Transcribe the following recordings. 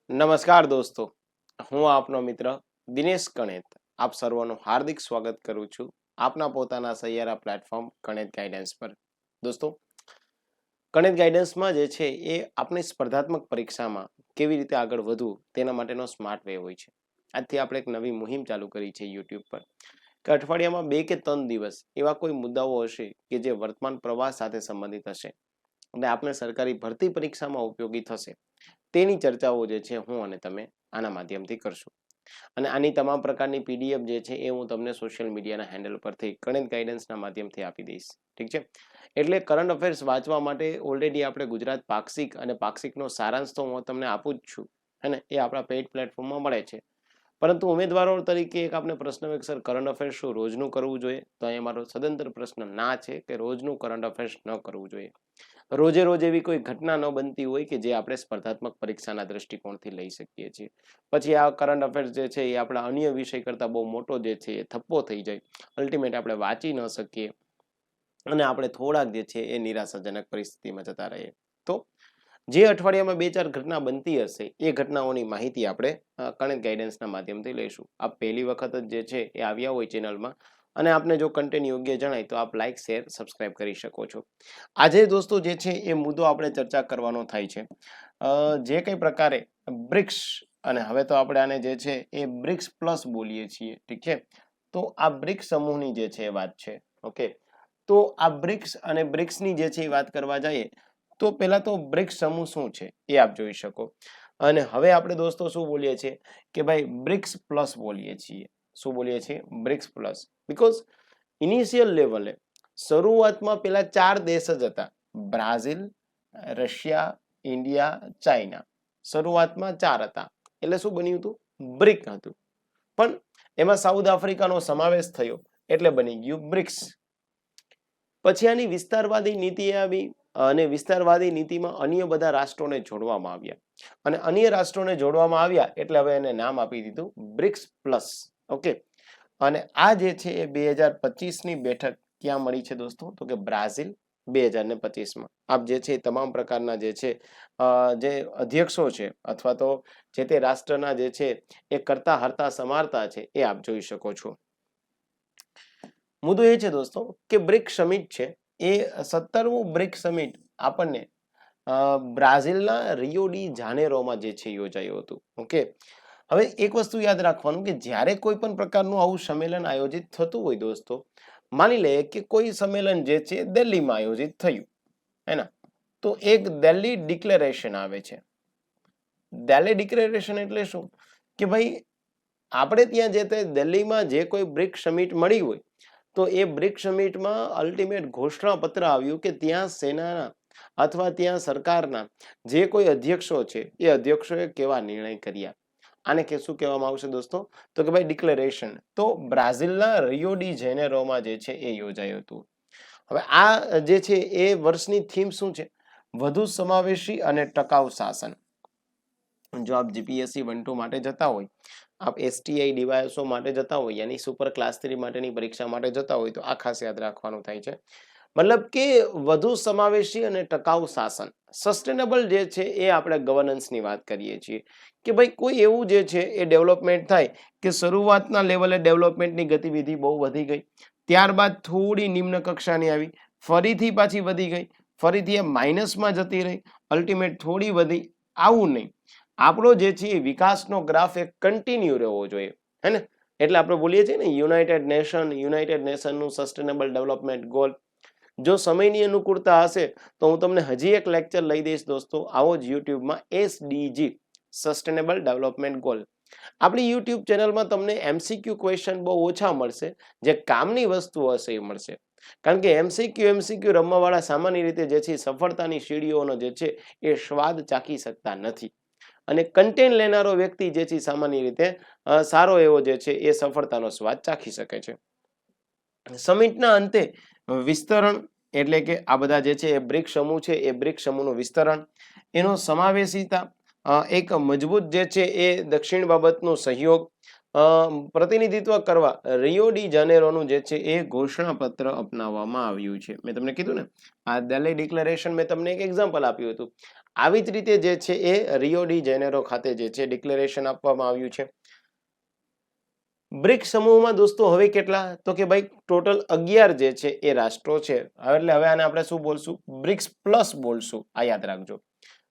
નમસ્કાર દોસ્તો, હું આપનો મિત્ર દિનેશ કણેત આપ સર્વનું હાર્દિક સ્વાગત કરું છું આપના પોતાના સૈયારા પ્લેટફોર્મ કણેત ગાઈડન્સ પર. દોસ્તો, કણેત ગાઈડન્સમાં જે છે એ આપણી સ્પર્ધાત્મક પરીક્ષામાં કેવી રીતે આગળ વધવું તેના માટેનો સ્માર્ટ વે હોય છે. આજથી આપણે એક નવી મુહિમ ચાલુ કરી છે યુટ્યુબ પર કે અઠવાડિયામાં 2 કે 3 દિવસ એવા કોઈ મુદ્દાઓ હશે કે જે વર્તમાન પ્રવાહ સાથે સંબંધિત હશે અને આપણે સરકારી ભરતી પરીક્ષામાં ઉપયોગી થશે તેની ચર્ચાઓ જે છે હું અને તમે આના માધ્યમથી કરશું. અને આની તમામ પ્રકારની પીડીએફ જે છે એ હું તમને સોશિયલ મીડિયાના હેન્ડલ પરથી કણેત ગાઈડન્સના માધ્યમથી આપી દઈશ. ઠીક છે, એટલે કરંટ અફેર્સ વાંચવા માટે ઓલરેડી આપણે ગુજરાત પાક્ષિક અને પાક્ષિકનો સારાંશ તો હું તમને આપું જ છું, હે ને, એ આપણા પેઇડ પ્લેટફોર્મમાં મળે છે. પરંતુ ઉમેદવારો તરીકે એક આપણે પ્રશ્ન હોય સર કરંટ અફેર્સ શું રોજનું કરવું જોઈએ? તો અહીંયા મારો સદંતર પ્રશ્ન ના છે કે રોજનું કરંટ અફેર્સ ન કરવું જોઈએ. રોજે રોજ એવી કોઈ ઘટના ન બનતી હોય કે જે આપણે સ્પર્ધાત્મક પરીક્ષાના દ્રષ્ટિકોણથી લઈ શકીએ છીએ. પછી આ કરંટ અફેર્સ જે છે એ આપણા અન્ય વિષય કરતાં બહુ મોટો જે છે એ થપ્પો થઈ જાય, અલ્ટિમેટ આપણે વાંચી ન શકીએ અને આપણે થોડાક જે છે એ નિરાશાજનક પરિસ્થિતિમાં જતા રહીએ. તો જે અઠવાડિયામાં 2-4 ઘટના બનતી હશે એ ઘટનાઓની માહિતી આપણે કણેત ગાઈડન્સના માધ્યમથી લઈશું. આપ પહેલી વખત જ જે છે એ આવ્યા હોય ચેનલમાં અને આપને જો કન્ટેન્ટ યોગ્ય જણાય તો આપ લાઈક, શેર, સબસ્ક્રાઇબ કરી શકો છો. આજે દોસ્તો જે છે એ મુદ્દો આપણે ચર્ચા કરવાનો થાય છે જે કઈ પ્રકારે બ્રિક્સ, અને હવે તો આપણે આને જે છે એ બ્રિક્સ પ્લસ બોલીએ છીએ. ઠીક છે, તો આ બ્રિક્સ સમૂહની જે છે એ વાત છે. ઓકે, તો આ બ્રિક્સ અને બ્રિક્સની જે છે એ વાત કરવા જઈએ તો પહેલા તો બ્રિક્સ સમૂહ શું છે એ આપ જોઈ શકો. અને હવે આપણે દોસ્તો શું બોલીએ છીએ કે ભાઈ બ્રિક્સ પ્લસ બોલીએ છીએ. શું બોલીએ છીએ? BRICS plus. બીકોઝ ઇનિશિયલ લેવલે શરૂઆતમાં પેલા 4 દેશ જ હતા, બ્રાઝિલ, રશિયા, ઇન્ડિયા, ચાઇના. શરૂઆતમાં 4 હતા એટલે શું બન્યું હતું? બ્રિક હતું. પણ એમાં સાઉથ આફ્રિકાનો સમાવેશ થયો એટલે બની ગયું બ્રિક્સ. પછી આની વિસ્તારવાદી નીતિ આવી અને વિસ્તારવાદી નીતિમાં અન્ય બધા રાષ્ટ્રોને જોડવામાં આવ્યા અને અન્ય રાષ્ટ્રોને જોડવામાં આવ્યા એટલે હવે એને નામ આપી દીધું બ્રિક્સ પ્લસ. ઓકે, અને આ જે છે એ 2025 ની બેઠક ક્યાં મળી છે દોસ્તો? તો કે બ્રાઝિલ 2025માં. આપ જે છે તમામ પ્રકારના જે છે જે અધ્યક્ષો છે અથવા તો જે તે રાષ્ટ્રના જે છે એ કરતા હરતા સમારતા છે એ આપ જોઈ શકો છો. મુદ્દો એ છે દોસ્તો કે બ્રિક સમિટ છે એ 17મું બ્રિક સમિટ આપણને બ્રાઝિલના રિયો ડી જાનેરોમાં જે છે યોજાયું હતું. ઓકે, હવે એક વસ્તુ યાદ રાખવાનું કે જ્યારે કોઈ પણ પ્રકારનું આવું સંમેલન આયોજિત થતું હોય દોસ્તો, માની લે કે કોઈ સંમેલન જે છે દિલ્હીમાં આયોજિત થયું, હેના, તો એક દિલ્હી ડિક્લેરેશન આવે છે. દિલ્હી ડિક્લેરેશન એટલે શું કે ભાઈ આપણે ત્યાં જે તે દિલ્હીમાં જે કોઈ બ્રિક સમિટ મળી હોય તો એ બ્રિક સમિટમાં અલ્ટિમેટ ઘોષણા પત્ર આવ્યું કે ત્યાં સેનાના અથવા ત્યાં સરકારના જે કોઈ અધ્યક્ષો છે એ અધ્યક્ષોએ કેવા નિર્ણય કર્યા. આને કે શું કહેવામાં આવશે દોસ્તો? તો કે ભાઈ ડિક્લેરેશન. તો બ્રાઝિલના રિયો ડી જેનેરોમાં જે છે એ યોજાયું હતું. હવે આ જે છે એ વર્ષની થીમ શું છે? વધુ સમાવેશી અને ટકાઉ શાસન. જો આપ જીપીએસસી 1-2 માટે જતા હોય, આપ એસટીઆઈ ડીવાયએસઓ માટે જતા હોય, યાની સુપર ક્લાસ 3 માટેની પરીક્ષા માટે જતા હોય તો આ ખાસ યાદ રાખવાનું થાય છે. મતલબ કે વધુ સમાવેશી અને ટકાઉ શાસન, સસ્ટેનેબલ જે છે એ આપણે ગવર્નન્સની વાત કરીએ છીએ કે ભાઈ કોઈ એવું જે છે એ ડેવલપમેન્ટ થાય કે શરૂઆતના લેવલે ડેવલપમેન્ટની ગતિવિધિ બહુ વધી ગઈ, ત્યારબાદ થોડી નિમ્ન કક્ષાની આવી, ફરીથી પાછી વધી ગઈ, ફરીથી એ માઇનસમાં જતી રહી, અલ્ટિમેટ થોડી વધી. આવું નહીં, આપણો જે છે એ વિકાસનો ગ્રાફ એક કન્ટિન્યુ રહેવો જોઈએ, હે ને. એટલે આપણે બોલીએ છીએ ને યુનાઇટેડ નેશનનું સસ્ટેનેબલ ડેવલપમેન્ટ ગોલ. જો સમયની અનુકૂળતા હશે તો હું તમને હજી એક લેક્ચર લઈ દઈશ દોસ્તો, આવો જ યુટ્યુબમાં, એસડીજી, સસ્ટેનેબલ ડેવલપમેન્ટ ગોલ. આપણી યુટ્યુબ ચેનલમાં તમને એમસીક્યુ ક્વેશ્ચન બહુ ઓછા મળશે, જે કામની વસ્તુ હશે એ મળશે. કારણ કે એમસીક્યુ રમવાવાળા સામાન્ય રીતે જે છે સફળતાની સીડીઓનો જે છે એ સ્વાદ ચાખી શકતા નથી. અને કન્ટેન્ટ લેનારો વ્યક્તિ જે છે સામાન્ય રીતે સારો એવો જે છે એ સફળતાનો સ્વાદ ચાખી શકે છે. સમિટના અંતે વિસ્તરણ એટલે કે આ બધા જે છે એ બ્રિક સમૂહ છે એ બ્રિક સમૂહનું વિસ્તરણ, એનો સમાવેશીતા, એક મજબૂત જે છે એ દક્ષિણ બાબતનો સહયોગ, પ્રતિનિધિત્વ કરવા રિયો ડી જાનેરોનું જે છે એ ઘોષણાપત્ર અપનાવવામાં આવ્યું છે. મેં તમને કીધું ને, આ દિલ્હી ડિક્લેરેશન મેં તમને એક એક્ઝામ્પલ આપ્યું હતું. આવી જ રીતે જે છે એ રિયો ડી જેનેરો ખાતે જે છે ડિક્લેરેશન આપવામાં આવ્યું છે. બ્રિક્સ સમૂહમાં દોસ્તો હવે કેટલા, તો કે ભાઈ ટોટલ 11 જે છે એ રાષ્ટ્રો છે. એટલે હવે આને આપણે શું બોલશું, બ્રિક્સ પ્લસ બોલશું, આ યાદ રાખજો.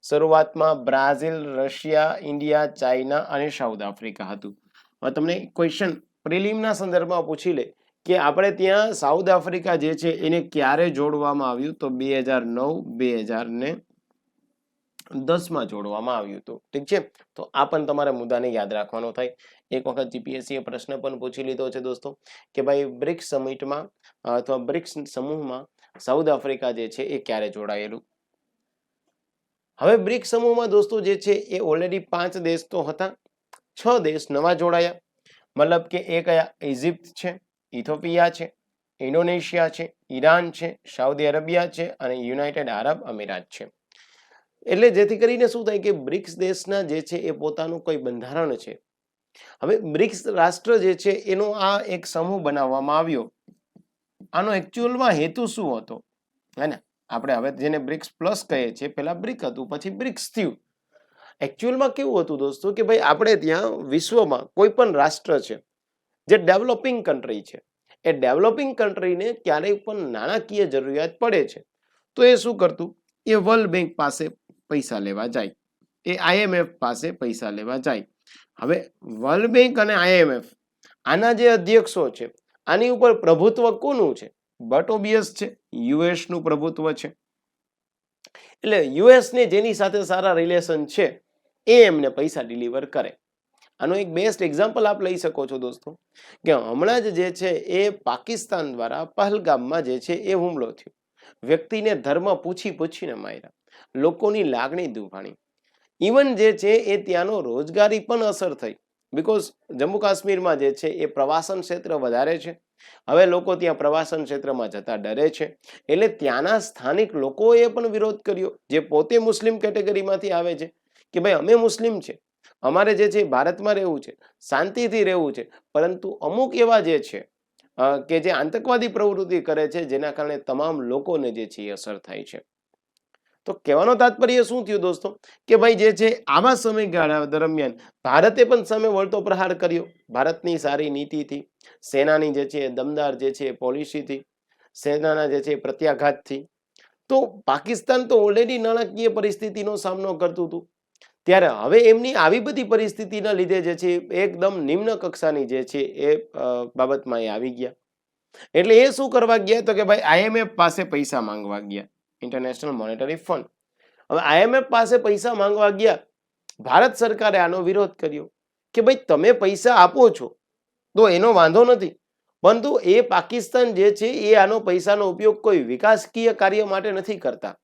શરૂઆતમાં બ્રાઝિલ, રશિયા, ઇન્ડિયા, ચાઇના અને સાઉથ આફ્રિકા હતું. હવે તમને ક્વેશ્ચન પ્રિલિમના સંદર્ભમાં પૂછી લે કે આપણે ત્યાં સાઉથ આફ્રિકા જે છે એને ક્યારે જોડવામાં આવ્યું, તો 2009 2010માં જોડવામાં આવ્યું હતું. ઠીક છે, તો આ પણ તમારે મુદ્દાને યાદ રાખવાનો થાય. એક વખત જીપીએસસી પ્રશ્ન પણ પૂછી લીધો છે દોસ્તો કે ભાઈ બ્રિક્સ સમિટમાં અથવા બ્રિક્સ સમૂહમાં સાઉથ આફ્રિકા જે છે એ ક્યારે જોડાયેલું. હવે બ્રિક્સ સમૂહમાં દોસ્તો જે છે એ ઓલરેડી 5 દેશ તો હતા, 6 દેશ નવા જોડાયા. મતલબ કે એ કયા, ઇજિપ્ત છે, ઇથોપિયા છે, ઇન્ડોનેશિયા છે, ઈરાન છે, સાઉદી અરેબિયા છે અને યુનાઇટેડ આરબ અમીરાત છે. એટલે જેથી કરીને શું થાય કે બ્રિક્સ દેશના જે છે એ પોતાનું કોઈ બંધારણ છે. હવે બ્રિક્સ રાષ્ટ્ર જે છે એનો આ એક સમૂહ બનાવવામાં આવ્યો. આનો એકચ્યુઅલમાં હેતુ શું હતો, હે ને? આપણે હવે જેને બ્રિક્સ પ્લસ કહે છે, પહેલા બ્રિક હતું પછી બ્રિક્સ થયું. એકચ્યુઅલમાં કેવું હતું દોસ્તો કે ભાઈ આપણે ત્યાં વિશ્વમાં કોઈ પણ રાષ્ટ્ર છે જે ડેવલપિંગ કન્ટ્રી છે, એ ડેવલપિંગ કન્ટ્રીને ક્યારેય પણ નાણાકીય જરૂરિયાત પડે છે તો એ શું કરતું, એ વર્લ્ડ બેંક પાસે પૈસા લેવા જાય, એ IMF પાસે પૈસા લેવા જાય. હવે વર્લ્ડ બેંક અને IMF આના જે અધ્યક્ષો છે, આની ઉપર પ્રભુત્વ કોનું છે, બટ ઓબિયસ છે US નું પ્રભુત્વ છે. એટલે US ને જેની સાથે સારા રિલેશન છે એ એમને પૈસા ડિલિવર કરે. આનો એક બેસ્ટ એક્ઝામ્પલ આપ લઈ શકો છો દોસ્તો કે હમણાં જ જે છે એ પાકિસ્તાન દ્વારા પહલગામમાં જે છે એ હુમલો થયો. વ્યક્તિને ધર્મ પૂછીને માર્યા, લોકોની લાગણી દુભાણી. ઇવન જે છે એ ત્યાંનો રોજગારી પણ અસર થઈ, બીકોઝ જમ્મુ કાશ્મીરમાં જે છે એ પ્રવાસન ક્ષેત્ર વધારે છે. હવે લોકો ત્યાં પ્રવાસન ક્ષેત્રમાં જતા ડરે છે, એટલે ત્યાંના સ્થાનિક લોકોએ પણ વિરોધ કર્યો, જે પોતે મુસ્લિમ કેટેગરીમાંથી આવે છે કે ભાઈ અમે મુસ્લિમ છે, અમારે જે છે ભારતમાં રહેવું છે, શાંતિથી રહેવું છે, પરંતુ અમુક એવા જે છે કે જે આતંકવાદી પ્રવૃત્તિ કરે છે જેના કારણે તમામ લોકોને જે છે એ અસર થાય છે. તો કહેવાનો તાત્પર્ય શું થયું દોસ્તો કે ભાઈ જે છે આવા સમયગાળા દરમિયાન ભારતે પણ સામે વળતો પ્રહાર કર્યો. ભારતની સારી નીતિથી, સેનાની જે છે દમદાર જે છે પોલિસીથી, સેનાના જે છે પ્રત્યાઘાતથી. તો પાકિસ્તાન તો ઓલરેડી નાણાકીય પરિસ્થિતિનો સામનો કરતું હતું, ત્યારે હવે એમની આવી બધી પરિસ્થિતિના લીધે જે છે એકદમ નિમ્ન કક્ષાની જે છે એ બાબતમાં એ આવી ગયા. એટલે એ શું કરવા ગયા, તો કે ભાઈ IMF પાસે પૈસા માંગવા ગયા, ઇન્ટરનેશનલ મોનેટરી ફંડ. હવે IMF પાસે પૈસા માંગવા ગયા, ભારત સરકારે આનો વિરોધ કર્યો કે ભાઈ તમે પૈસા આપો છો તો એનો વાંધો નથી, પરંતુ એ પાકિસ્તાન જે છે એ આનો પૈસાનો ઉપયોગ કોઈ વિકાસકીય કાર્ય માટે નથી કરતા,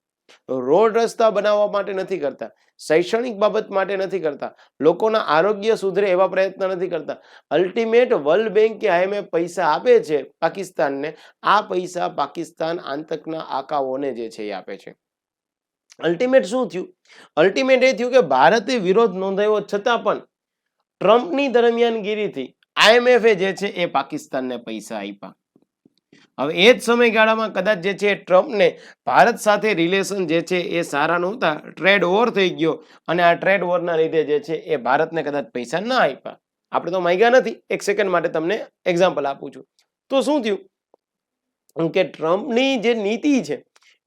રોડ રસ્તા બનાવવા માટે નથી કરતા, શૈક્ષણિક બાબત માટે નથી કરતા, લોકોના આરોગ્ય સુધરે એવા પ્રયત્ન નથી કરતા. અલ્ટિમેટ વર્લ્ડ બેંક કે IMF પૈસા આપે છે પાકિસ્તાનને, આ પૈસા પાકિસ્તાન આતંકના આકાઓને જે છે એ આપે છે. અલ્ટિમેટ શું થયું, અલ્ટિમેટ એ થયું કે ભારતે વિરોધ નોંધાવ્યો છતાં પણ ટ્રમ્પની દરમિયાનગીરીથી IMF જે છે એ પાકિસ્તાનને પૈસા આપ્યા. હવે એ જ સમયગાળામાં કદાચ જે છે ટ્રમ્પને ભારત સાથે રિલેશન જે છે એ સારા નહોતા, ટ્રેડ વોર થઈ ગયો અને આ ટ્રેડ વોરના લીધે જે છે એ ભારતને કદાચ પૈસા ના આપ્યા. આપણે તો માંગ્યા નથી, એક સેકન્ડ માટે તમને એક્ઝામ્પલ આપું છું. તો શું થયું કે ટ્રમ્પની જે નીતિ છે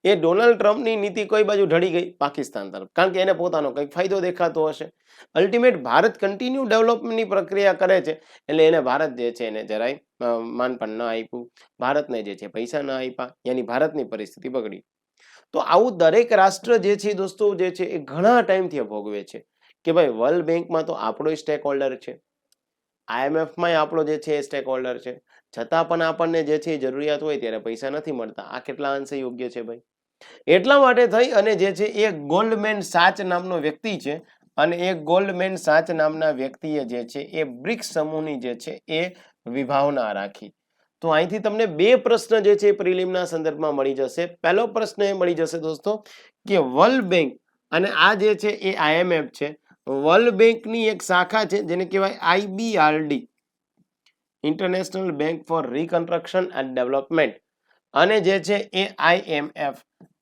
એ ડોનાલ્ડ ટ્રમ્પની નીતિ કઈ બાજુ ઢળી ગઈ, પાકિસ્તાન તરફ, કારણ કે એને પોતાનો કંઈક ફાયદો દેખાતો હશે. અલ્ટિમેટ ભારત કન્ટિન્યુ ડેવલપમેન્ટની પ્રક્રિયા કરે છે, એટલે એને ભારત જે છે એને જરાય માન પણ ના આપ્યું, ભારતને જે છે પૈસા ના આપ્યા, યાની ભારતની પરિસ્થિતિ બગડી. તો આવું દરેક રાષ્ટ્ર જે છે દોસ્તો જે છે એ ઘણા ટાઈમથી ભોગવે છે કે ભાઈ વર્લ્ડ બેંકમાં તો આપણો સ્ટેક હોલ્ડર છે, IMFમાં આપણો જે છે એ સ્ટેક હોલ્ડર છે, છતાં પણ આપણને જે છે જરૂરિયાત હોય ત્યારે પૈસા નથી મળતા. આ કેટલા અંશે યોગ્ય છે ભાઈ? એટલા માટે થઈ અને જે છે એ ગોલ્ડમેન સાચ નામનો વ્યક્તિ છે, અને એ ગોલ્ડમેન સાચ નામના વ્યક્તિએ જે છે એ બ્રિક્સ સમૂહની જે છે એ વિભાવના રાખી. તો અહીંથી તમને બે પ્રશ્ન જે છે પ્રિલિમના સંદર્ભમાં મળી જશે. પહેલો પ્રશ્ન એ મળી જશે દોસ્તો કે વર્લ્ડ બેંક અને આ જે છે એ IMF છે, વર્લ્ડ બેંકની એક શાખા છે જેને કહેવાય IBRD, international bank four reconstruction and development, અને જે છે એ IMF,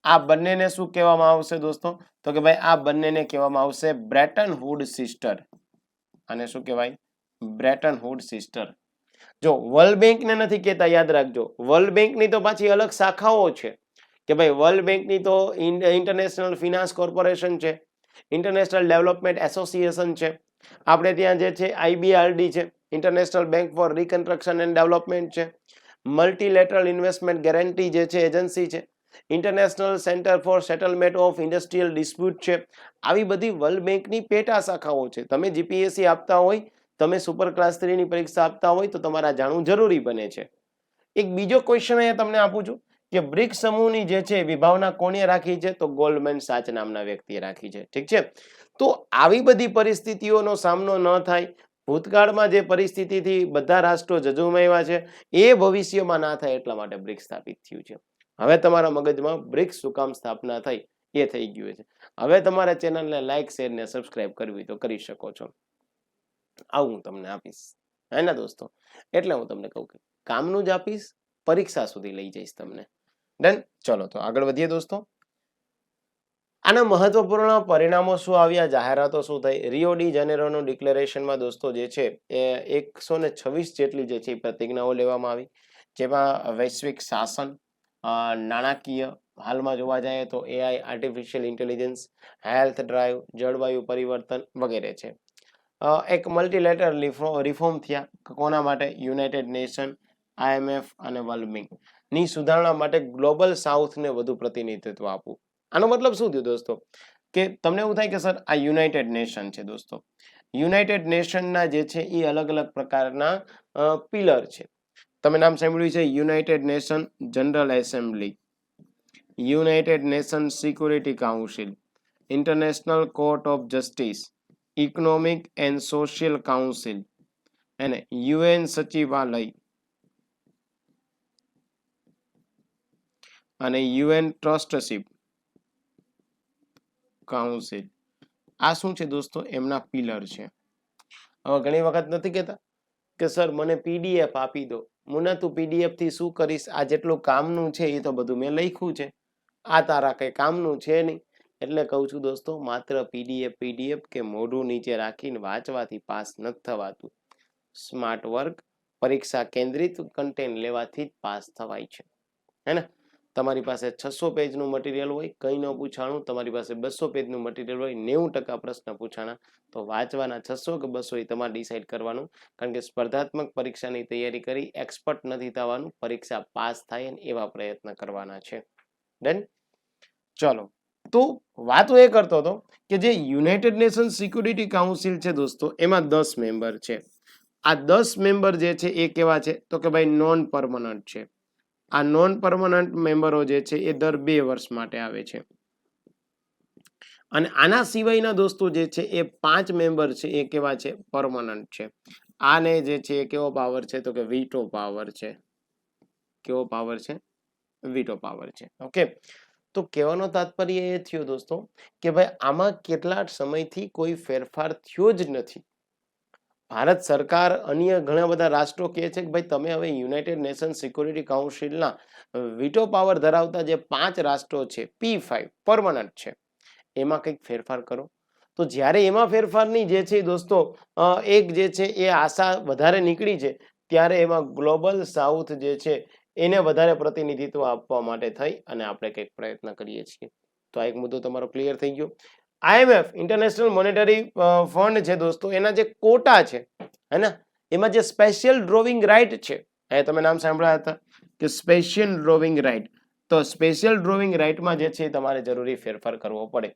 આ બંનેને શું કહેવામાં આવશે દોસ્તો? તો કે ભાઈ આ બંનેને કહેવામાં આવશે બ્રેટન વુડ સિસ્ટર. અને શું કહેવાય? Bretton Wood sister. જો વર્લ્ડ બેંકને નથી કહેતા, યાદ રાખજો. વર્લ્ડ બેંકની તો પાછી અલગ શાખાઓ છે કે ભાઈ વર્લ્ડ બેંકની તો ઇન્ટરનેશનલ ફિનાન્સ કોર્પોરેશન છે, ઇન્ટરનેશનલ ડેવલપમેન્ટ એસોસિએશન છે, આપણે ત્યાં જે છે IBRD છે, international bank four reconstruction and development છે, મલ્ટીલેટરલ ઇન્વેસ્ટમેન્ટ ગેરંટી જે છે એજન્સી છે, international centre for settlement of industrial dispute છે. આવી બધી વર્લ્ડ બેંકની પેટા શાખાઓ છે. તમે જીપીએસસી આપતા હોય, તમે સુપર ક્લાસ 3 ની પરીક્ષા આપતા હોય તો તમારે જાણવું જરૂરી બને છે. એક બીજો ક્વેશ્ચન અહીંયા તમને આપું છું કે બ્રિક્સ સમૂહની જે છે વિભાવના કોણે રાખી છે? તો ગોલ્ડમેન સાચ નામના વ્યક્તિએ રાખી છે. ઠીક છે. તો આવી બધી પરિસ્થિતિઓનો સામનો ન થાય, ભૂતકાળમાં જે પરિસ્થિતિથી બધા રાષ્ટ્રો ઝઝુમાવ્યા છે એ ભવિષ્યમાં ના થાય એટલા માટે બ્રિક્સ સ્થાપિત થયું છે. હવે તમારા મગજમાં બ્રિક્સ શું કામ સ્થાપના થઈ એ થઈ ગયું છે. હવે તમારા ચેનલને લાઈક, શેર ને સબસ્ક્રાઇબ કરવી તો કરી શકો છો. આવું હું તમને આપીશ, હે ને દોસ્તો? એટલે હું તમને કહું કે કામનું જ આપીશ, પરીક્ષા સુધી લઈ જઈશ તમને. ડન. ચલો તો આગળ વધીએ દોસ્તો. આના મહત્વપૂર્ણ પરિણામો શું આવ્યા, જાહેરાતો શું થઈ? રિયો ડી જાનેરોનું ડિક્લેરેશનમાં દોસ્તો જે છે એ 126 જેટલી જે છે પ્રતિજ્ઞાઓ લેવામાં આવી, જેમાં વૈશ્વિક શાસન, નાણાકીય, હાલમાં જોવા જાય તો AI, artificial intelligence, health drive, જળવાયુ પરિવર્તન વગેરે છે. એક મલ્ટીલેટરલ રિફોર્મ થયા. કોના માટે? યુનાઇટેડ નેશન, IMF અને વર્લ્ડ બેંક ની સુધારણા માટે ગ્લોબલ સાઉથને વધુ પ્રતિનિધિત્વ આપવું. આનો મતલબ શું થયું દોસ્તો? કે તમને એવું થાય કે સર આ યુનાઇટેડ નેશન છે દોસ્તો. યુનાઇટેડ નેશનના જે છે એ અલગ અલગ પ્રકારના પિલર છે. તમે નામ સાંભળ્યું છે United nation general assembly, United Nation security council, international court of justice, economic and social council અને UN સચિવાલય અને UN ટ્રસ્ટશીપ કાઉન્સિલ. આ શું છે દોસ્તો? એમના પિલર છે. હવે ઘણી વખત નથી કહેતા કે સર મને PDF આપી દો. મુના તું PDF થી શું કરીશ? આ જેટલું કામનું છે એ તો બધું મેં લખ્યું છે, આ તારા કઈ કામનું છે નહીં. એટલે કહું છું દોસ્તો, માત્ર PDF કે મોઢું નીચે રાખીને વાંચવાથી પાસ નથી થવાતું. સ્માર્ટ વર્ક, પરીક્ષા કેન્દ્રિત કન્ટેન્ટ લેવાથી જ પાસ થવાય છે, હે ને? તમારી પાસે 600 પેજનું મટીરિયલ હોય, કંઈ ન પૂછાણું. તમારી પાસે 200 પેજનું મટીરિયલ હોય, 90% પ્રશ્ન પૂછાણા, તો વાંચવાના 600 કે 200 એ તમારે ડિસાઈડ કરવાનું. કારણ કે સ્પર્ધાત્મક પરીક્ષાની તૈયારી કરી એક્સપર્ટ નથી થવાનું, પરીક્ષા પાસ થાય ને એવા પ્રયત્ન કરવાના છે. ડન. ચલો તો વાત એ કરતો હતો કે જે યુનાઇટેડ નેશન સિક્યુરિટી કાઉન્સિલ છે દોસ્તો, એમાં 10 મેમ્બર છે. આ 10 મેમ્બર જે છે એ કેવા છે? તો કે ભાઈ નોન પરમનન્ટ છે. આ નોન પરમનન્ટ મેમ્બરો જે છે એ દર 2 વર્ષ માટે આવે છે. અને આના સિવાયના દોસ્તો જે છે એ 5 મેમ્બર છે એ કેવા છે? પરમનન્ટ છે. આને જે છે એ કેવો પાવર છે? તો કે વીટો પાવર છે. કેવો પાવર છે? વીટો પાવર છે. ઓકે. તો કહેવાનો તાત્પર્ય એ થયો દોસ્તો કે ભાઈ આમાં કેટલા સમયથી કોઈ ફેરફાર થયો જ નથી. ભારત સરકાર અન્ય ઘણા બધા રાષ્ટ્રો કહે છે કે ભાઈ તમે હવે યુનાઇટેડ નેશન સિક્યુરિટી કાઉન્સિલના વીટો પાવર ધરાવતા જે 5 રાષ્ટ્રો છે, P5 પરમનન્ટ છે, એમાં કંઈક ફેરફાર કરો. તો જ્યારે એમાં ફેરફારની જે છે દોસ્તો એક જે છે એ આશા વધારે નીકળી છે, ત્યારે એમાં ગ્લોબલ સાઉથ જે છે એને વધારે પ્રતિનિધિત્વ આપવા માટે થઈ અને આપણે કંઈક પ્રયત્ન કરીએ છીએ. તો આ એક મુદ્દો તમારો ક્લિયર થઈ ગયો. IMF ઇન્ટરનેશનલ મોનેટરી ફંડ છે દોસ્તો, એના જે કોટા છે, હે ને, એમાં જે સ્પેશિયલ ડ્રોવિંગ રાઇટ છે, એ તમે નામ સાંભળ્યા હતા કે સ્પેશિયલ ડ્રોવિંગ રાઇટ. તો સ્પેશિયલ ડ્રોવિંગ રાઇટમાં જે છે તમારે જરૂરી ફેરફાર કરવો પડે.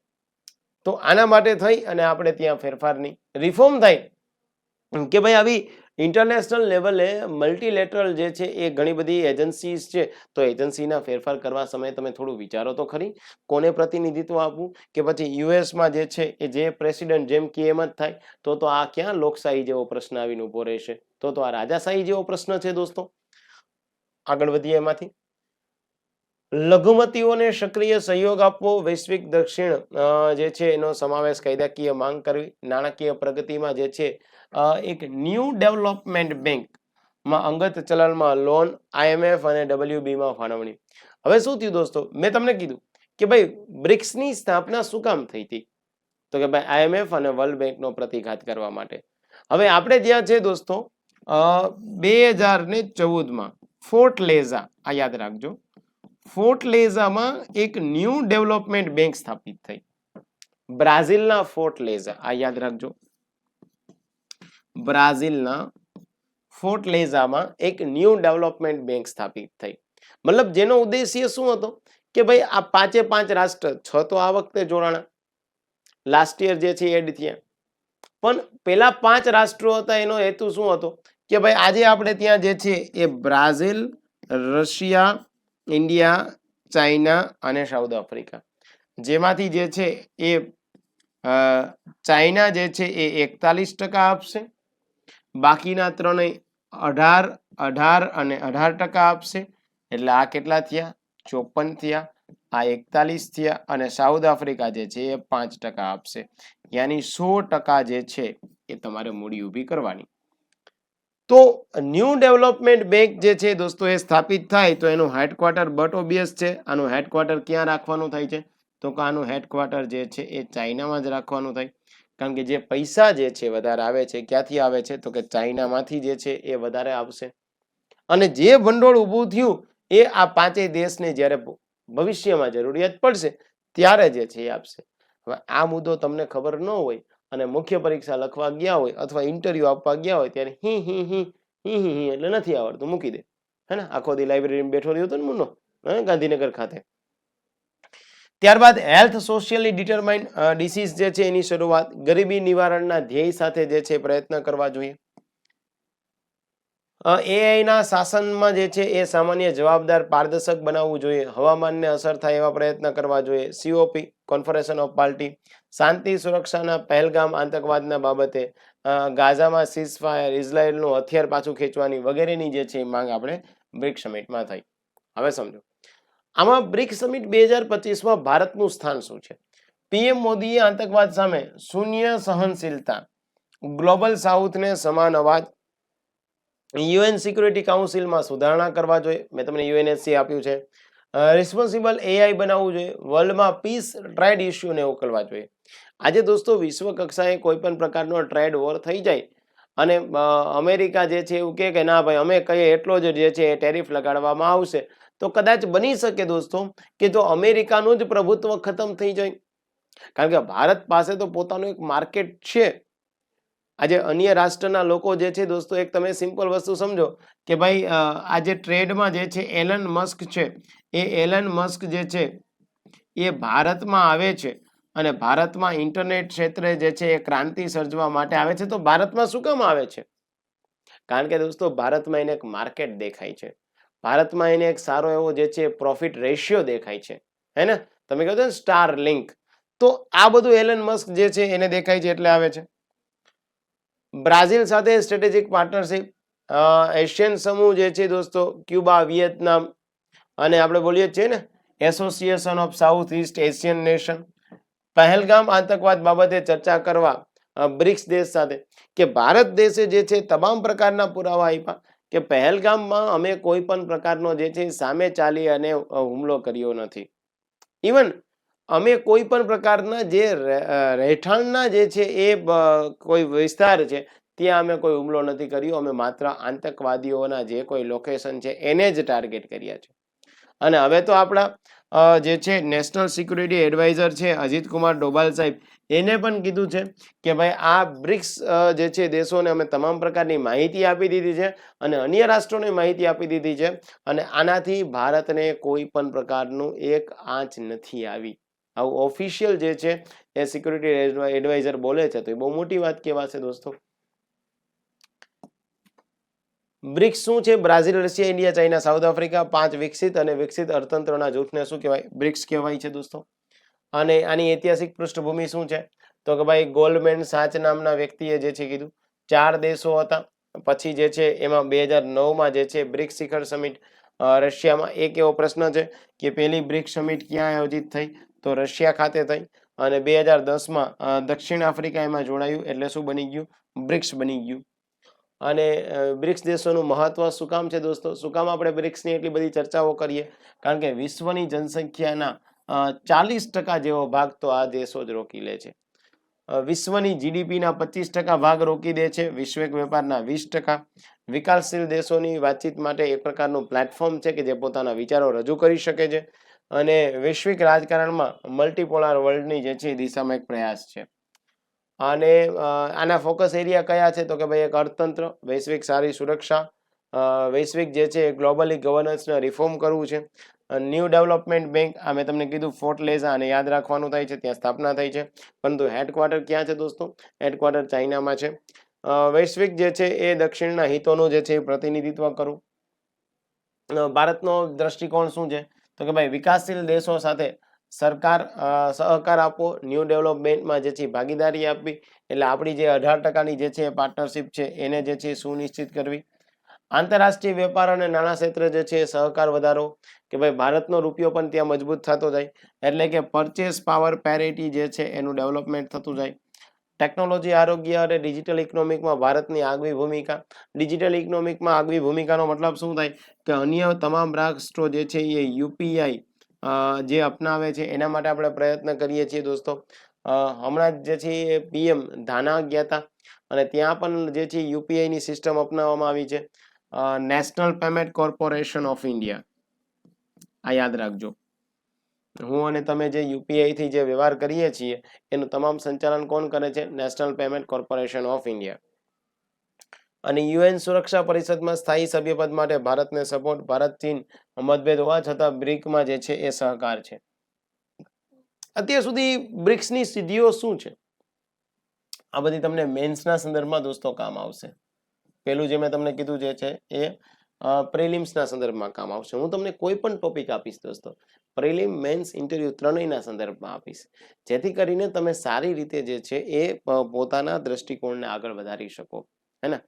તો આના માટે થઈ અને આપણે ત્યાં ફેરફારની રિફોર્મ થાય કે ભાઈ આવી ઇન્ટરનેશનલ લેવલે મલ્ટીલેટરલ જે છે એ ઘણી બધી એજન્સીઝ છે, તો એજન્સીના ફેરફાર કરવા સમયે તમે થોડું વિચારો તો ખરી, કોને પ્રતિનિધિત્વ આપવું. કે પછી યુએસમાં જે છે એ જે પ્રેસિડેન્ટ જેમ કે એમ જ થાય, તો આ ક્યાં લોકશાહી જેવો પ્રશ્ન આવીને ઉભો રહેશે? તો આ રાજાશાહી જેવો પ્રશ્ન છે દોસ્તો. આગળ વધીએ એમાંથી. લઘુમતીઓને સક્રિય સહયોગ આપવો, વૈશ્વિક દક્ષિણ જે છે એનો સમાવેશ, કાયદાકીય માંગ કરવી, નાણાકીય પ્રગતિમાં જે છે એક ન્યૂ ડેવલપમેન્ટ બેંકમાં અંગત ચલણમાં લોન, IMF અને WB માં ફાળવણી. હવે શું થયું દોસ્તો? મેં તમને કીધું કે ભાઈ બ્રિક્સની સ્થાપના શું કામ થઈ હતી? તો કે ભાઈ IMF અને વર્લ્ડ બેંકનો પ્રતિઘાત કરવા માટે. હવે આપણે જ્યાં છે દોસ્તો 2014માં ફોર્ટલેઝા, આ યાદ રાખજો, ફોર્ટલેઝામાં એક ન્યૂ ડેવલપમેન્ટ બેંક સ્થાપિત થઈ. બ્રાઝિલના ફોર્ટલેઝા, આ યાદ રાખજો, બ્રાઝિલના ફોર્ટલેઝામાં એક ન્યૂ ડેવલપમેન્ટ બેંક સ્થાપિત થઈ. મતલબ જેનો ઉદ્દેશ્ય શું હતો કે ભાઈ આ 5 રાષ્ટ્ર, 6 તો આ વખતે જોડાણા, લાસ્ટ યર જે છે એડ થયા, પણ પેલા 5 રાષ્ટ્રો હતા એનો હેતુ શું હતો કે ભાઈ આજે આપણે ત્યાં જે છે એ બ્રાઝિલ, રશિયા, ઇન્ડિયા, ચાઇના અને સાઉથ આફ્રિકા, જેમાંથી જે છે એ ચાઇના જે છે એ 41% આપશે, બાકીના ત્રણેય 18 અને 18% આપશે. એટલે આ કેટલા થયા? 54 થયા. આ 41 થયા અને સાઉથ આફ્રિકા જે છે એ 5% આપશે. યાની 100% જે છે એ તમારે મૂડી ઊભી કરવાની. તો ન્યૂ ડેવલપમેન્ટ બેંક જે છે દોસ્તો એ સ્થાપિત થાય તો એનું હેડક્વાર્ટર બટ ઓબ્વિયસ છે. આનું હેડક્વાર્ટર ક્યાં રાખવાનું થાય છે? તો કે આનું હેડક્વાર્ટર જે છે એ ચાઇનામાં જ રાખવાનું થાય. કારણ કે જે પૈસા જે છે વધારે આવે છે ક્યાંથી આવે છે? તો કે ચાઇનામાંથી જે છે એ વધારે આવશે. અને જે ભંડોળ ઊભું થયું એ આ 5 દેશને જ્યારે ભવિષ્યમાં જરૂરિયાત પડશે ત્યારે જે છે એ આપશે. હવે આ મુદ્દો તમને ખબર ન હોય અને મુખ્ય પરીક્ષા લખવા ગયા હોય અથવા ઇન્ટરવ્યુ આપવા ગયા હોય ત્યારે હી એટલે નથી આવડતું, મૂકી દે. હે ને, આખો દી લાઇબ્રેરીમાં બેઠો રહ્યો હતો ને મુન્નો, ગાંધીનગર ખાતે. ત્યારબાદ હેલ્થ સોશિયલી ડિટરમાઇન્ડ ડિસીઝ જે છે એની શરૂઆત ગરીબી નિવારણના ધ્યેય સાથે જે છે પ્રયત્ન કરવા જોઈએ. AI ના શાસનમાં જે છે એ સામાન્ય, જવાબદાર, પારદર્શક બનાવવું જોઈએ. હવામાનને અસર થાય એવા પ્રયત્ન કરવા જોઈએ. COP, કોન્ફરન્સ ઓફ પાર્ટી, શાંતિ સુરક્ષાના પહેલગામ આતંકવાદના બાબતે, ગાઝામાં સીઝફાયર, ઇઝરાયલનું હથિયાર પાછું ખેંચવાની વગેરેની જે છે એ માંગ આપણે બ્રિક્સ સમિટમાં થઈ. હવે સમજો આમાં બ્રિક્સ સમિટ 2025માં ભારતનું સ્થાન શું છે? PM મોદીએ આતંકવાદ સામે શૂન્ય સહનશીલતા, ગ્લોબલ સાઉથને સમાન અવાજ, UN સિક્યુરિટી કાઉન્સિલમાં સુધારણા કરવા જોઈએ. મેં તમને UNSC આપ્યું છે. રિસ્પોન્સિબલ AI બનાવવું જોઈએ. વર્લ્ડમાં પીસ ટ્રેડ ઇસ્યુને ઉકેલવા જોઈએ. આજે દોસ્તો વિશ્વ કક્ષાએ કોઈ પણ પ્રકારનો ટ્રેડ વોર થઈ જાય અને અમેરિકા જે છે એવું કહે કે ના ભાઈ અમે કહીએ એટલો જ જે છે એ ટેરિફ લગાડવામાં આવશે, તો કદાચ બની શકે દોસ્તો કે જો અમેરિકાનું જ પ્રભુત્વ ખતમ થઈ જાય. કારણ કે ભારત પાસે તો પોતાનું એક માર્કેટ છે. આજે અન્ય રાષ્ટ્રના લોકો જે છે દોસ્તો, એક તમે સિમ્પલ વસ્તુ સમજો કે ભાઈ આજે ટ્રેડમાં જે છે એલન મસ્ક છે, એ એલન મસ્ક જે છે એ ભારતમાં આવે છે અને ભારતમાં ઇન્ટરનેટ ક્ષેત્રે જે છે એ ક્રાંતિ સર્જવા માટે આવે છે. તો ભારતમાં શું કામ આવે છે? કારણ કે દોસ્તો ભારતમાં એને એક માર્કેટ દેખાય છે, ભારતમાં એને એક સારો એવો જે છે પ્રોફિટ રેશિયો દેખાય છે, હે ને? તમે કહો છો ને સ્ટાર લિંક, તો આ બધું એલન મસ્ક જે છે એને દેખાય છે એટલે આવે છે. બ્રાઝિલ સાથે સ્ટ્રેટેજિક પાર્ટનરશિપ, એશિયન સમૂહ જે છે દોસ્તો, ક્યુબા, વિયેતનામ અને આપણે બોલીએ છીએ ને association of south East Asian nation, Pahalgam આતંકવાદ બાબતે ચર્ચા કરવા બ્રિક્સ દેશ સાથે. કે ભારત દેશે જે છે તમામ પ્રકારના પુરાવા આપ્યા કે પહેલગામમાં અમે કોઈ પણ પ્રકારનો જે છે સામે ચાલી અને હુમલો કર્યો નથી. ઇવન અમે કોઈ પણ પ્રકારના જે રહેઠાણના જે છે એ કોઈ વિસ્તાર છે ત્યાં અમે કોઈ હુમલો નથી કર્યો. અમે માત્ર આતંકવાદીઓના જે કોઈ લોકેશન છે એને જ ટાર્ગેટ કર્યા છે. અને હવે તો આપણા જે છે નેશનલ સિક્યુરિટી એડવાઇઝર છે અજીત કુમાર ડોભાલ સાહેબ, એને પણ કીધું છે કે ભાઈ આ બ્રિક્સ જે છે દેશોને અમે તમામ પ્રકારની માહિતી આપી દીધી છે અને અન્ય રાષ્ટ્રોને માહિતી આપી દીધી છે અને આનાથી ભારતને કોઈ પણ પ્રકારનું એક આંચ નથી આવી. આવું ઓફિશિયલ જે છે એ સિક્યુરિટી એડવાઇઝર બોલે છે તો એ બહુ મોટી વાત કહેવાશે દોસ્તો. બ્રિક્સ શું છે? Brazil, Russia, India, China, south Africa, 5 વિકસિત અને વિકસિત અર્થતંત્રના જૂથને શું કહેવાય? બ્રિક્સ કહેવાય છે દોસ્તો. અને આની ઐતિહાસિક પૃષ્ઠભૂમિ શું છે? તો કે ભાઈ ગોલ્ડમેન સાચ નામના વ્યક્તિએ જે છે કીધું 4 દેશો હતા. પછી જે છે એમાં 2009માં જે છે બ્રિક્સ શિખર સમિટ રશિયામાં. એક એવો પ્રશ્ન છે કે પહેલી બ્રિક્સ સમિટ ક્યાં આયોજિત થઈ? તો રશિયા ખાતે થઈ. અને 2010માં દક્ષિણ આફ્રિકા એમાં જોડાયું એટલે શું બની ગયું? બ્રિક્સ બની ગયું. અને બ્રિક્સ દેશોનું મહત્વ શું કામ છે દોસ્તો? શું કામ આપણે બ્રિક્સની એટલી બધી ચર્ચાઓ કરીએ? કારણ કે વિશ્વની જનસંખ્યાના 40% જેવો ભાગ તો આ દેશો જ રોકી લે છે. વિશ્વની જીડીપીના 25% ભાગ રોકી દે છે, વૈશ્વિક વેપારના 20%. વિકાસશીલ દેશોની વાતચીત માટે એક પ્રકારનું પ્લેટફોર્મ છે કે જે પોતાના વિચારો રજૂ કરી શકે છે અને વૈશ્વિક રાજકારણમાં મલ્ટીપોલાર વર્લ્ડની જે છે એ દિશામાં એક પ્રયાસ છે. અને આના ફોકસ એરિયા કયા છે તો કે ભાઈ એક અર્થતંત્ર, વૈશ્વિક સારી સુરક્ષા, વૈશ્વિક જે છે ગ્લોબલી ગવર્નન્સને રિફોર્મ કરવું છે. ન્યૂ ડેવલપમેન્ટ બેંક, આ મેં તમને કીધું ફોર્ટલેઝા, અને યાદ રાખવાનું થાય છે, ત્યાં સ્થાપના થઈ છે, પરંતુ હેડક્વાર્ટર ક્યાં છે દોસ્તો? હેડક્વાર્ટર ચાઇનામાં છે. વૈશ્વિક જે છે એ દક્ષિણના હિતોનું જે છે એ પ્રતિનિધિત્વ કરવું. ભારતનો દ્રષ્ટિકોણ શું છે તો કે ભાઈ વિકાસશીલ દેશો સાથે સરકાર સહકાર આપવો, ન્યૂ ડેવલપમેન્ટમાં જે છે ભાગીદારી આપવી, એટલે આપણી જે 18%ની જે છે પાર્ટનરશિપ છે એને જે છે સુનિશ્ચિત કરવી. આંતરરાષ્ટ્રીય વેપાર અને નાણાં ક્ષેત્ર જે છે સહકાર વધારો, કે ભાઈ ભારતનો રૂપિયો પણ ત્યાં મજબૂત થતો જાય, એટલે કે પરચેસ પાવર પેરિટી જે છે એનું ડેવલપમેન્ટ થતું જાય. ટેકનોલોજી, આરોગ્ય અને ડિજિટલ ઇકોનોમિકમાં ભારતની આગવી ભૂમિકા. ડિજિટલ ઇકોનોમિકમાં આગવી ભૂમિકાનો મતલબ શું થાય કે અન્ય તમામ રાષ્ટ્રો જે છે એ યુપીઆઈ જે અપનાવે છે એના માટે આપણે પ્રયત્ન કરીએ છીએ દોસ્તો. હમણાં જે છે એ પીએમ ધાના ગયા હતા અને ત્યાં પણ જે છે યુપીઆઈની સિસ્ટમ અપનાવવામાં આવી છે. National payment corporation of India, આ યાદ રાખજો. હું અને તમે જે યુપીઆઈ થી જે વ્યવહાર કરીએ છીએ એનું તમામ સંચાલન કોણ કરે છે? National payment corporation of India. અને યુએન સુરક્ષા પરિષદમાં સ્થાયી સભ્યપદ માટે ભારતને સપોર્ટ. ભારત ચીન મતભેદ હોવા છતાં બ્રિકમાં જે છે એ સહકાર છે. અત્યાર સુધી બ્રિક્સની સિદ્ધિઓ શું છે? આ બધી તમને મેન્સના સંદર્ભમાં દોસ્તો કામ આવશે. પેલું જે મેં તમને કીધું જે છે એ પ્રિલિમ્સના સંદર્ભમાં કામ આવશે. હું તમને કોઈ પણ ટોપિક આપીશ દોસ્તો, પ્રિલિમ, મેન્સ, ઇન્ટરવ્યુ ત્રણેયના સંદર્ભમાં આપીશ, જેથી કરીને તમે સારી રીતે જે છે એ પોતાના દ્રષ્ટિકોણને આગળ વધારી શકો, હે ને?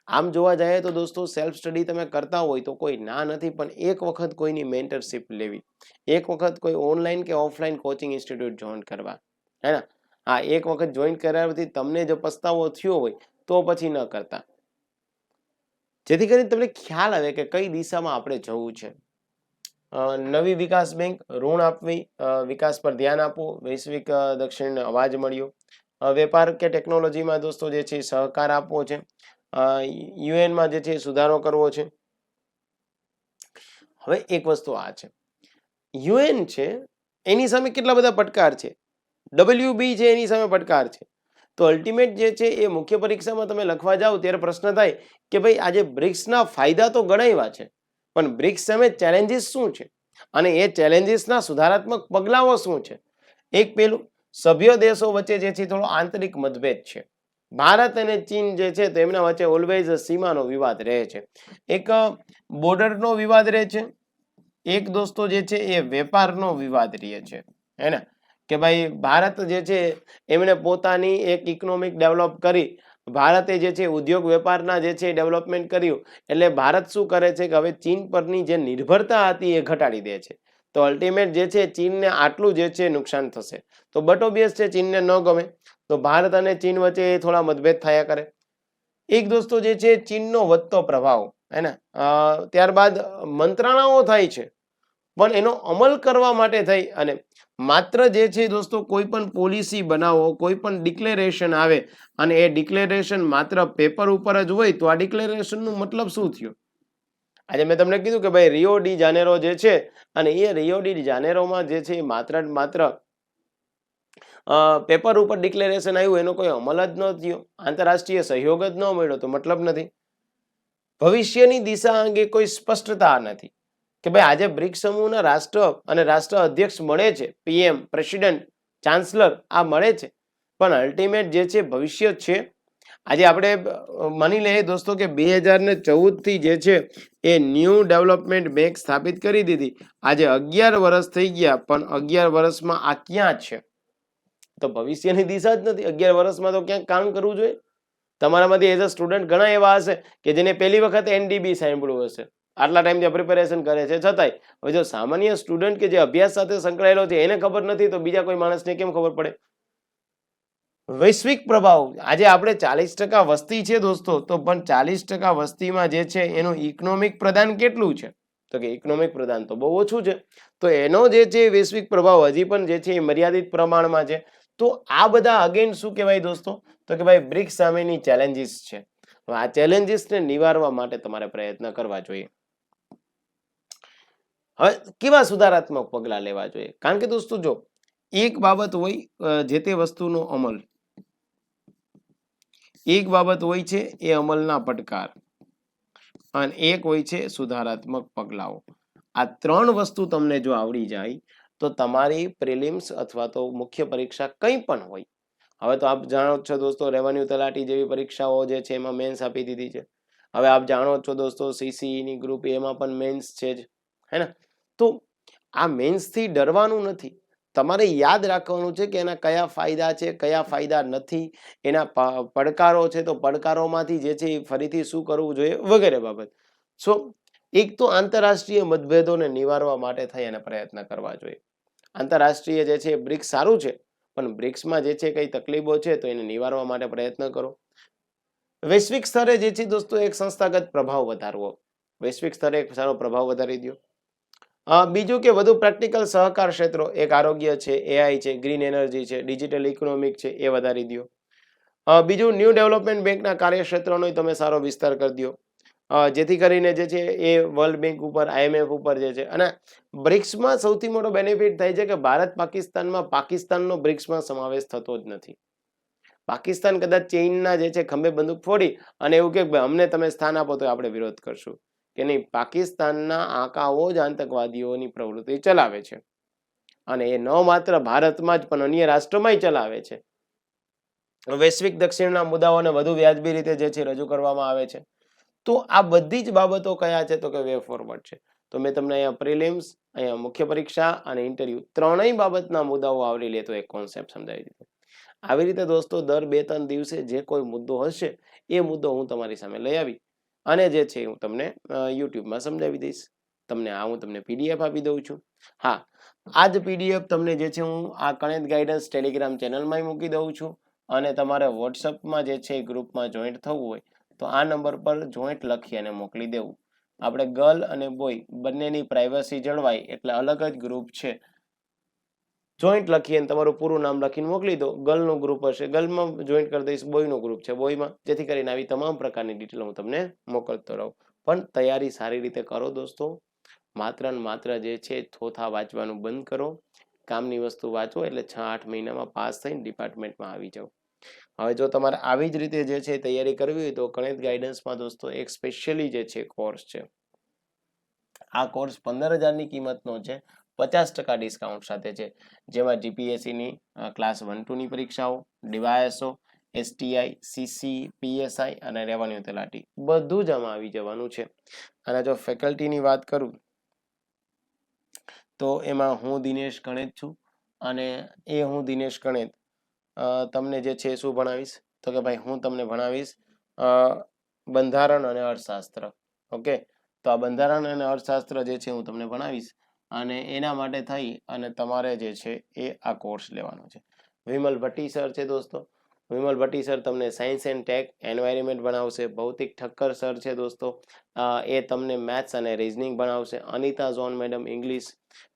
આમ જોવા જાય તો દોસ્તો સેલ્ફ સ્ટડી તમે કરતા હોય તો કોઈ ના નથી, પણ એક વખત કોઈની મેન્ટરશિપ લેવી, એક વખત કોઈ ઓનલાઈન કે ઓફલાઈન કોચિંગ ઇન્સ્ટિટ્યૂટ જોઈન કરવા, હે ને? હા, એક વખત જોઈન કર્યાથી તમને જો પસ્તાવો થયો હોય તો પછી ન કરતા, જેથી કરીને તમને ખ્યાલ આવે કે કઈ દિશામાં આપણે જવું છે. નવી વિકાસ બેંક, ઋણ આપવી, વિકાસ પર ધ્યાન આપવું, વૈશ્વિક દક્ષિણને અવાજ મળ્યો. વેપાર કે ટેકનોલોજીમાં દોસ્તો જે છે સહકાર આપવો છે. યુએનમાં જે છે સુધારો કરવો છે. હવે એક વસ્તુ આ છે, યુએન છે એની સામે કેટલા બધા પડકાર છે, ડબલ્યુબી છે એની સામે પડકાર છે. તો અલ્ટિમેટ જે છે એ મુખ્ય પરીક્ષામાં તમે લખવા જાઓ ત્યારે પ્રશ્ન થાય કે ભાઈ આજે બ્રિક્સના ફાયદા તો ગણાવ્યા છે, પણ બ્રિક્સ સામે ચેલેન્જીસ શું છે અને એ ચેલેન્જીસના સુધારાત્મક પગલાઓ શું છે? એક પેલું, સભ્ય દેશો વચ્ચે જે છે થોડો આંતરિક મતભેદ છે. ભારત અને ચીન જે છે તેમના વચ્ચે ઓલવેઝ સીમાનો વિવાદ રહે છે. એક બોર્ડરનો વિવાદ રહે છે, એક દોસ્તો જે છે એ વેપારનો વિવાદ રહે છે, હે ને? કે ભાઈ ભારત જે છે એમણે પોતાની એક ઇકોનોમિક ડેવલપ કરી, ભારતે જે છે ઉદ્યોગ વેપારના જે છે ડેવલપમેન્ટ કર્યું, એટલે ભારત શું કરે છે કે હવે ચીન પરની જે નિર્ભરતા હતી એ ઘટાડી દે છે. તો અલ્ટિમેટ જે છે ચીનને આટલું જે છે નુકસાન થશે. તો બટ ઓબ્વિયસ છે ચીનને ન ગમે, તો ભારત અને ચીન વચ્ચે થોડા મતભેદ થયા કરે. એક દોસ્તો જે છે ચીનનો વધતો પ્રભાવ, હે ને? ત્યારબાદ મંત્રણાઓ થાય છે, પણ એનો અમલ કરવા માટે થઈ અને માત્ર જે છે દોસ્તો કોઈ પણ પોલિસી બનાવો, કોઈ પણ ડિક્લેરેશન આવે અને એ ડિક્લેરેશન માત્ર પેપર ઉપર જ હોય તો આ ડિક્લેરેશનનો મતલબ શું થયો? આજે મેં તમને કીધું કે ભાઈ રિયો ડી જાનેરો જે છે, અને એ રિયો ડી જાનેરોમાં જે છે માત્ર પેપર ઉપર ડિક્લેરેશન આવ્યું, એનો કોઈ અમલ જ ન થયો, આંતરરાષ્ટ્રીય સહયોગ જ ન મળ્યો, તો મતલબ નથી. ભવિષ્યની દિશા અંગે કોઈ સ્પષ્ટતા નથી કે ભાઈ આજે બ્રિક્સ સમૂહના રાષ્ટ્ર અને રાષ્ટ્ર અધ્યક્ષ મળે છે, પીએમ, પ્રેસિડેન્ટ, ચાન્સલર આ મળે છે, પણ અલ્ટિમેટ જે છે ભવિષ્ય છે. આજે આપણે માની લઈએ દોસ્તો કે 2014 થી જે છે એ ન્યૂ ડેવલપમેન્ટ બેંક સ્થાપિત કરી દીધી. આજે 11 વર્ષ થઈ ગયા, પણ 11 વર્ષમાં આ ક્યાં છે? તો ભવિષ્યની દિશા જ નથી. 11 વર્ષમાં તો ક્યાંક કામ કરવું જોઈએ. તમારામાંથી એઝ અ સ્ટુડન્ટ ઘણા એવા હશે કે જેને પહેલી વખત એનડીબી સાંભળ્યું હશે, આટલા ટાઈમથી પ્રિપેરેશન કરે છે છતાંય. હવે જો સામાન્ય સ્ટુડન્ટ કે જે અભ્યાસ સાથે સંકળાયેલો છે એને ખબર નથી તો બીજા કોઈ માણસને કેમ ખબર પડે? વૈશ્વિક પ્રભાવ, આજે આપણે 40% વસ્તી છે દોસ્તો, તો પણ 40% વસ્તીમાં જે છે એનું ઇકોનોમિક પ્રદાન કેટલું છે? તો કે ઇકોનોમિક પ્રદાન તો બહુ ઓછું છે. તો એનો જે છે વૈશ્વિક પ્રભાવ હજી પણ જે છે એ મર્યાદિત પ્રમાણમાં છે. તો આ બધા અગેન શું કહેવાય દોસ્તો, તો કે ભાઈ બ્રિક્સ સામેની ચેલેન્જીસ છે. આ ચેલેન્જીસને નિવારવા માટે તમારે પ્રયત્ન કરવા જોઈએ. હવે કેવા સુધારાત્મક પગલા લેવા જોઈએ? કારણ કે દોસ્તો જો એક બાબત હોય જે તે વસ્તુનો અમલ, એક બાબત હોય છે એ અમલના પડકાર, અને એક હોય છે સુધારાત્મક પગલાઓ. આ ત્રણ વસ્તુ તમને જો આવડી જાય તો તમારી પ્રિલિમ્સ અથવા તો મુખ્ય પરીક્ષા કંઈ પણ હોય. હવે તો આપ જાણો છો દોસ્તો, રેવન્યુ તલાટી જેવી પરીક્ષાઓ જે છે એમાં મેન્સ આપી દીધી છે. હવે આપ જાણો છો દોસ્તો, સીસીઈ ની ગ્રુપ એમાં પણ મેન્સ છે જ, હે ને? તો આ મેન્સ થી ડરવાનું નથી. તમારે યાદ રાખવાનું છે કે એના કયા ફાયદા છે, કયા ફાયદા નથી, એના પડકારો છે તો પડકારોમાંથી જે છે એ ફરીથી શું કરવું જોઈએ વગેરે બાબત. સો એક તો આંતરરાષ્ટ્રીય મતભેદોને નિવારવા માટે થઈ અને પ્રયત્ન કરવા જોઈએ. આંતરરાષ્ટ્રીય જે છે બ્રિક્સ સારું છે, પણ બ્રિક્સમાં જે છે કઈ તકલીફો છે તો એને નિવારવા માટે પ્રયત્ન કરો. વૈશ્વિક સ્તરે જે છે દોસ્તો એક સંસ્થાગત પ્રભાવ વધારવો, વૈશ્વિક સ્તરે એક સારો પ્રભાવ વધારી દો. બીજું કે વધુ પ્રેક્ટિકલ સહકાર ક્ષેત્રો, એક આરોગ્ય છે, એઆઈ છે, ગ્રીન એનર્જી છે, ડિજિટલ ઇકોનોમિક છે, એ વધારી દો. બીજું ન્યૂ ડેવલપમેન્ટ બેંકના કાર્યક્ષેત્રનો તમે સારો વિસ્તાર કરી દો, જેથી કરીને જે છે એ વર્લ્ડ બેંક ઉપર, આઈએમએફ ઉપર જે છે. અને બ્રિક્સમાં સૌથી મોટો બેનિફિટ થાય છે કે ભારત પાકિસ્તાનનો બ્રિક્સમાં સમાવેશ થતો જ નથી. પાકિસ્તાન કદાચ ચીનના જે છે ખંભે બંદૂક ફોડી અને એવું કે અમને તમે સ્થાન આપો તો આપણે વિરોધ કરશું, કે નહીં, પાકિસ્તાનના આંકાઓ જ આતંકવાદીઓની પ્રવૃત્તિ ચલાવે છે. અને એ ન માત્ર ભારતમાં જ પણ અન્ય રાષ્ટ્રોમાં ચલાવે છે. વૈશ્વિક દક્ષિણના મુદ્દાઓને વધુ વ્યાજબી રીતે જે છે રજૂ કરવામાં આવે છે. તો આ બધી જ બાબતો કયા છે તો કે વે ફોરવર્ડ છે. તો મેં તમને અહીંયા પ્રિલિમ્સ, અહીંયા મુખ્ય પરીક્ષા અને ઇન્ટરવ્યુ ત્રણેય બાબતના મુદ્દાઓ આવરી લેતો એક કોન્સેપ્ટ સમજાવી દીધો. આવી રીતે દોસ્તો દર 2-3 દિવસે જે કોઈ મુદ્દો હશે એ મુદ્દો હું તમારી સામે લઈ આવી અને જે છે હું તમને યુટ્યુબમાં સમજાવી દઈશ. હું તમને પીડીએફ આપી દઉં છું. હા, આ જ પીડીએફ તમને જે છે હું આ કણેત ગાઈડન્સ ટેલિગ્રામ ચેનલમાં મૂકી દઉં છું, અને તમારે વોટ્સઅપમાં જે છે ગ્રુપમાં જોઈન્ટ થવું હોય તો આ નંબર પર જોઈન્ટ લખી અને મોકલી દેવું. આપણે ગર્લ અને બોય બંનેની પ્રાઇવસી જળવાય એટલે અલગ જ ગ્રુપ છે. જોઈન્ટ લખી અને તમારું પૂરું નામ લખીને મોકલી દો. ગર્લનું ગ્રુપ હશે ગર્લમાં જોઈન્ટ કરી દઈશ, બોયનું ગ્રુપ છે બોયમાં, જેથી કરીને આવી તમામ પ્રકારની ડિટેલ હું તમને મોકલતો રહું. પણ તૈયારી સારી રીતે કરો દોસ્તો. માત્ર ને માત્ર જે છે થોથા વાંચવાનું બંધ કરો. કામની વસ્તુ વાંચો એટલે 6-8 મહિનામાં પાસ થઈને ડિપાર્ટમેન્ટમાં આવી જાઓ. હવે જો તમારે આવી જ રીતે જે છે તૈયારી કરવી હોય તો કણેત ગાઈડન્સમાં દોસ્તો એક સ્પેશિયલી જે છે કોર્સ છે. આ કોર્સ 15,000ની કિંમતનો છે, 50% ડિસ્કાઉન્ટ સાથે છે, જેમાં જીપીએસસીની ક્લાસ 1-2ની પરીક્ષાઓ, ડીવાયએસઓ, એસટીઆઈ, સીસી, પીએસઆઈ અને રેવન્યુ તલાટી બધું જ આમાં આવી જવાનું છે. અને જો ફેકલ્ટીની વાત કરું તો એમાં હું દિનેશ ગણેત છું, અને હું દિનેશ ગણેત તમને જે છે શું ભણાવીશ તો કે ભાઈ હું તમને ભણાવીશ બંધારણ અને અર્થશાસ્ત્ર. ઓકે, તો આ બંધારણ અને અર્થશાસ્ત્ર જે છે હું તમને ભણાવીશ, અને એના માટે થઈ અને તમારે જે છે એ આ કોર્સ લેવાનો છે. વિમલ ભટ્ટી સર છે દોસ્તો. વિમલ ભટ્ટી સર તમને સાયન્સ એન્ડ ટેક એન્વાયરમેન્ટ ભણાવશે. ભૌતિક ઠક્કર સર છે દોસ્તો, એ તમને મેથ્સ અને રીઝનિંગ ભણાવશે. અનિતા ઝોન madam English.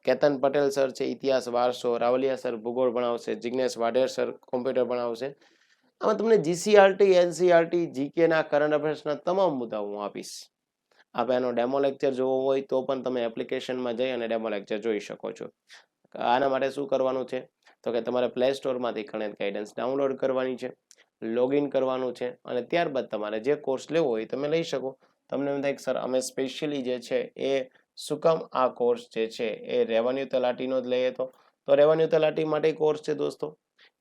Ketan Patel sir છે ઇતિહાસ વારસો. રાવલિયા સર ભૂગોળ ભણાવશે. જિગ્નેશ વાઢેર સર કોમ્પ્યુટર ભણાવશે. આમાં તમને જીસીઆરટી, એનસીઆરટી, જીકેના કરંટ અફેર્સના તમામ મુદ્દાઓ હું આપીશ. આપણે એનો ડેમો લેક્ચર જોવો હોય તો પણ તમે એપ્લિકેશનમાં જઈ અને ડેમો લેક્ચર જોઈ શકો છો. આના માટે શું કરવાનું છે તો કે તમારે પ્લે સ્ટોરમાંથી કણેત ગાઈડન્સ ડાઉનલોડ કરવાની છે, લોગિન કરવાનું છે, અને ત્યારબાદ તમારે જે કોર્સ લેવો હોય તમે લઈ શકો. તમને એમ થાય કે સર અમે સ્પેશિયલી જે છે એ શું કામ આ કોર્સ જે છે એ રેવન્યુ તલાટીનો જ લઈએ, તો રેવન્યુ તલાટી માટે કોર્સ છે દોસ્તો.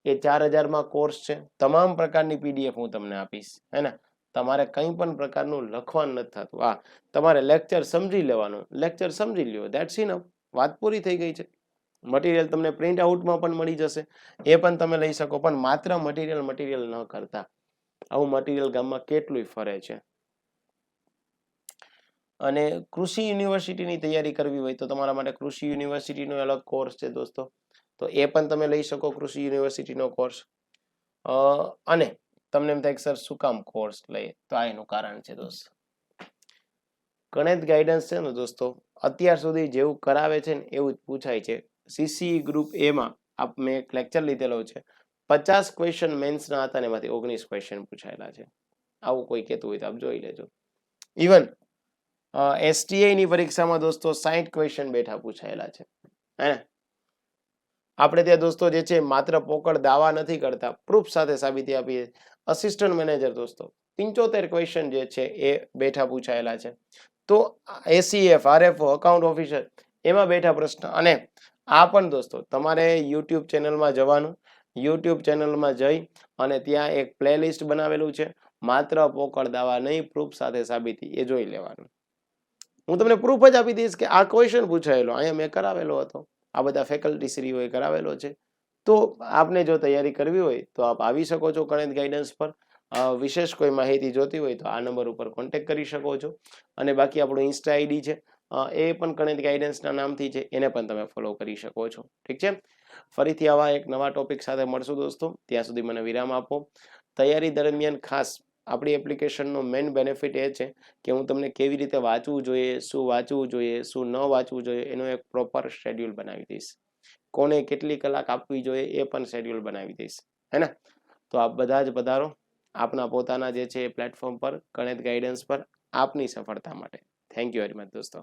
એ 4,000માં કોર્સ છે. તમામ પ્રકારની પીડીએફ હું તમને આપીશ, હે ને? તમારે કંઈ પણ પ્રકારનું લખવાનું નથી થતું. તમારે લેક્ચર સમજી લેવાનું, લેક્ચર સમજી લ્યો, ધેટ્સ ઇનફ, વાત પૂરી થઈ ગઈ છે. મટીરિયલ તમને પ્રિન્ટ આઉટમાં પણ મળી જશે, એ પણ તમે લઈ શકો. પણ માત્ર મટીરિયલ ન કરતા આવું મટીરિયલ ગામમાં કેટલું ફરે છે. અને કૃષિ યુનિવર્સિટીની તૈયારી કરવી હોય તો તમારા માટે કૃષિ યુનિવર્સિટીનો અલગ કોર્સ છે દોસ્તો, તો એ પણ તમે લઈ શકો કૃષિ યુનિવર્સિટીનો કોર્સ. અને તમને એમ થાય કે સર શું કામ કોર્સ લઈએ, તો આ એનું કારણ છે દોસ્ત. ગણિત ગાઈડન્સ છે ને દોસ્તો, અત્યાર સુધી જેવું કરાવે છે ને એવું જ પૂછાય છે. સીસી ગ્રુપ એમાં મેં એક લેક્ચર લીધેલો છે, 50 ક્વેશ્ચન મેન્સના હતા ને એમાંથી 19 ક્વેશ્ચન પૂછાયેલા છે. આવું કોઈ કહેતું હોય તો આપ જોઈ લેજો. ઇવન એસટીઆઈ ની પરીક્ષામાં દોસ્તો 60 ક્વેશ્ચન બેઠા પૂછાયેલા છે. હે આપણે ત્યાં દોસ્તો જે છે માત્ર પોકળ દાવા નથી કરતા, પ્રૂફ સાથે સાબિતી આપીએ. અસિસ્ટન્ટ મેનેજર દોસ્તો 75 ક્વેશ્ચન જે છે એ બેઠા પૂછાયેલા છે. તો એસીએફ, આરએફઓ, અકાઉન્ટ ઓફિસર એમાં બેઠા પ્રશ્ન. અને આ પણ દોસ્તો તમારે યુટ્યુબ ચેનલમાં જવાનું, યુટ્યુબ ચેનલમાં જઈ અને ત્યાં એક પ્લેલિસ્ટ બનાવેલું છે, માત્ર પોકળ દાવા નહીં, પ્રૂફ સાથે સાબિતી, એ જોઈ લેવાનું. હું તમને પ્રૂફ જ આપી દઈશ કે આ ક્વેશ્ચન પૂછાયેલો અહીંયા મેં કરાવેલો હતો, આ બધા ફેકલ્ટી શ્રીઓએ કરાવેલો છે. તો આપને જો તૈયારી કરવી હોય તો આપ આવી શકો છો ગણિત ગાઈડન્સ પર. વિશેષ કોઈ માહિતી જોતી હોય તો આ નંબર ઉપર કોન્ટેક્ટ કરી શકો છો. અને બાકી આપણું ઇન્સ્ટા આઈડી છે, એ પણ ગણિત ગાઈડન્સના નામથી છે, એને પણ તમે ફોલો કરી શકો છો. ઠીક છે, ફરીથી આવા એક નવા ટોપિક સાથે મળશું દોસ્તો. ત્યાં સુધી મને વિરામ આપો. તૈયારી દરમિયાન ખાસ આપણી એપ્લિકેશનનો મેઇન બેનિફિટ એ છે કે હું તમને કેવી રીતે વાંચવું જોઈએ, શું વાંચવું જોઈએ, શું ન વાંચવું જોઈએ, એનો એક પ્રોપર શેડ્યુલ બનાવી દઈશ. કોને કેટલી કલાક આપવી જોઈએ એ પણ શેડ્યુલ બનાવી દઈશ. હે ને? તો આપ બધા જ પધારો આપના પોતાના જે છે પ્લેટફોર્મ પર, ગણિત ગાઈડન્સ પર, આપની સફળતા માટે. થેન્ક યુ વેરી મચ દોસ્તો.